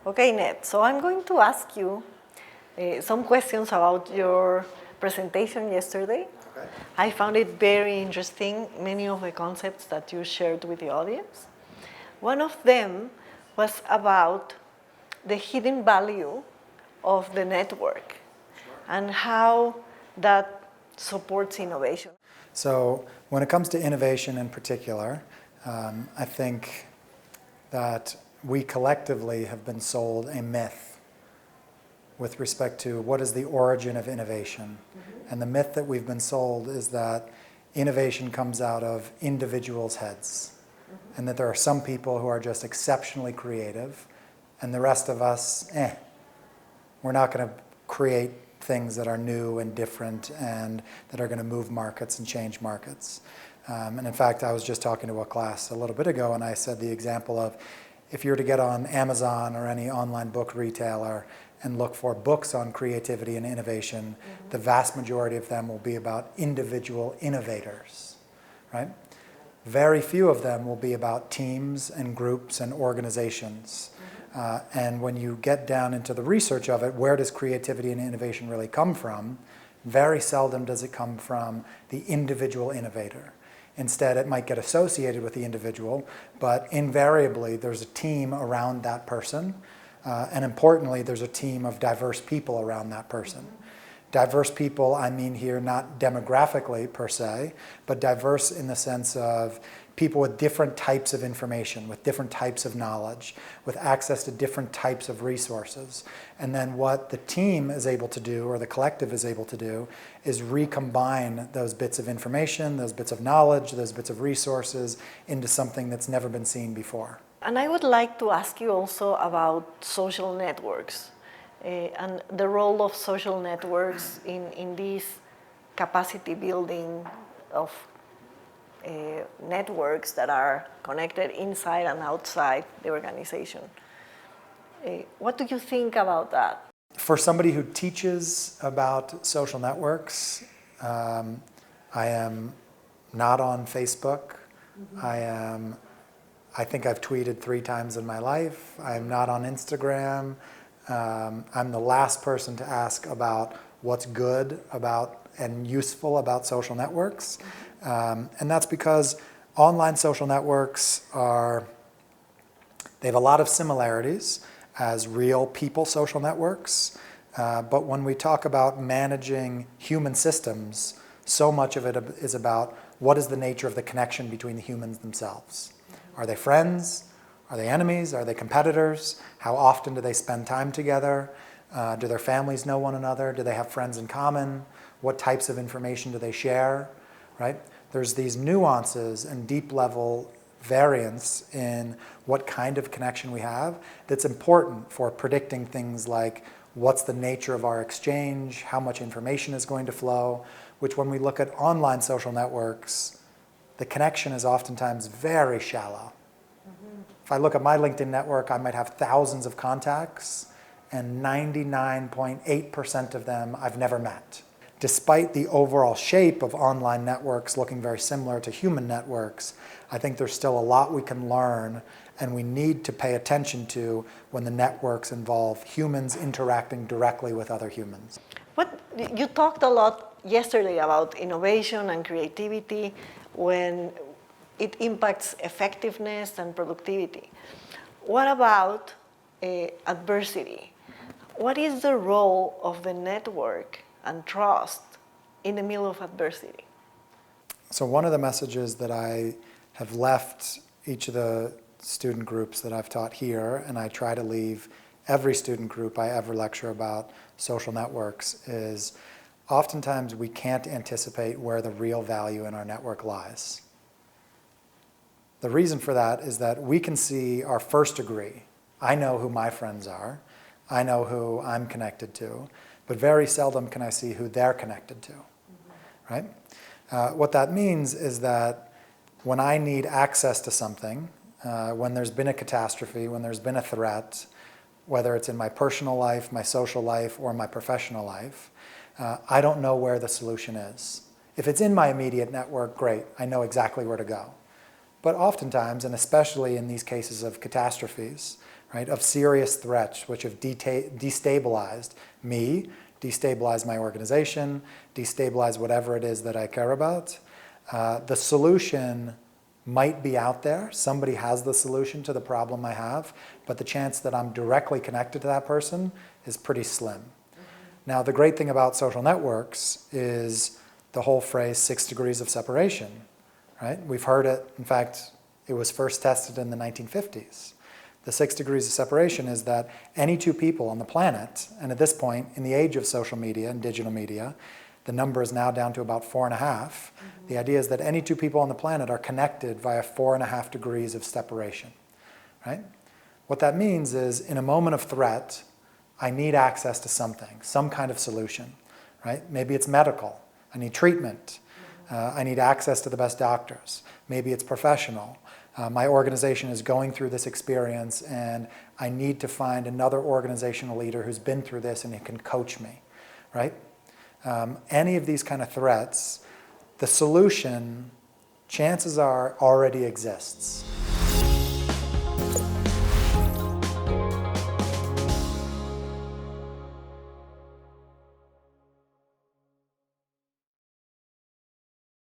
Okay, Ned, so I'm going to ask you some questions about your presentation yesterday. Okay. I found it very interesting, many of the concepts that you shared with the audience. One of them was about the hidden value of the network and how that supports innovation. So when it comes to innovation in particular, I think that we collectively have been sold a myth with respect to what is the origin of innovation. Mm-hmm. And the myth that we've been sold is that innovation comes out of individuals' heads. Mm-hmm. And that there are some people who are just exceptionally creative, and the rest of us, we're not going to create things that are new and different and that are going to move markets and change markets. And in fact, I was just talking to a class a little bit ago, and I said the example of if you were to get on Amazon or any online book retailer and look for books on creativity and innovation, mm-hmm. the vast majority of them will be about individual innovators, right? Very few of them will be about teams and groups and organizations. Mm-hmm. And when you get down into the research of it, where does creativity and innovation really come from? Very seldom does it come from the individual innovator. Instead, it might get associated with the individual, but invariably there's a team around that person. And importantly, there's a team of diverse people around that person. Diverse people, I mean here not demographically per se, but diverse in the sense of people with different types of information, with different types of knowledge, with access to different types of resources. And then what the team is able to do, or the collective is able to do, is recombine those bits of information, those bits of knowledge, those bits of resources into something that's never been seen before. And I would like to ask you also about social networks and the role of social networks in this capacity building of networks that are connected inside and outside the organization. What do you think about that? For somebody who teaches about social networks, I am not on Facebook. Mm-hmm. I think I've tweeted 3 times in my life. I'm not on Instagram. I'm the last person to ask about what's good about and useful about social networks. And that's because online social networks they have a lot of similarities as real people social networks. But when we talk about managing human systems, so much of it is about what is the nature of the connection between the humans themselves. Are they friends? Are they enemies? Are they competitors? How often do they spend time together? Do their families know one another? Do they have friends in common? What types of information do they share? Right? There's these nuances and deep level variance in what kind of connection we have that's important for predicting things like what's the nature of our exchange, how much information is going to flow, which when we look at online social networks, the connection is oftentimes very shallow. Mm-hmm. If I look at my LinkedIn network, I might have thousands of contacts, and 99.8% of them I've never met. Despite the overall shape of online networks looking very similar to human networks, I think there's still a lot we can learn and we need to pay attention to when the networks involve humans interacting directly with other humans. You talked a lot yesterday about innovation and creativity when it impacts effectiveness and productivity. What about adversity? What is the role of the network and trust in the middle of adversity? So one of the messages that I have left each of the student groups that I've taught here, and I try to leave every student group I ever lecture about social networks, is oftentimes we can't anticipate where the real value in our network lies. The reason for that is that we can see our first degree. I know who my friends are. I know who I'm connected to. But very seldom can I see who they're connected to, right? What that means is that when I need access to something, when there's been a catastrophe, when there's been a threat, whether it's in my personal life, my social life, or my professional life, I don't know where the solution is. If it's in my immediate network, great, I know exactly where to go. But oftentimes, and especially in these cases of catastrophes, right, of serious threats which have destabilized me, destabilized my organization, destabilized whatever it is that I care about. The solution might be out there. Somebody has the solution to the problem I have, but the chance that I'm directly connected to that person is pretty slim. Now, the great thing about social networks is the whole phrase 6 degrees of separation, right? We've heard it. In fact, it was first tested in the 1950s. The 6 degrees of separation is that any two people on the planet, and at this point, in the age of social media and digital media, the number is now down to about 4.5. The idea is that any two people on the planet are connected via 4.5 degrees of separation, right? What that means is, in a moment of threat, I need access to something, some kind of solution, right? Maybe it's medical. I need treatment. I need access to the best doctors. Maybe it's professional. My organization is going through this experience, and I need to find another organizational leader who's been through this and who can coach me, right? Any of these kind of threats, the solution, chances are, already exists.